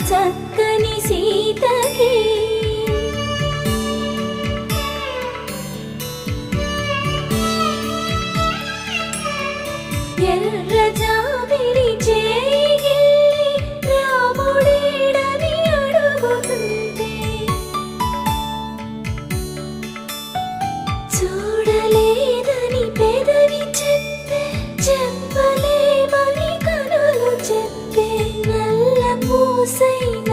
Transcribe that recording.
చక్కని సీతకి ఎర్ర జాబిలి చేయి రాముడేడని అడుగుతుంటే చూడలేదని పెదవి చెప్పే చెప్పలేమని కనులు చెప్పే నల్ల పూసైన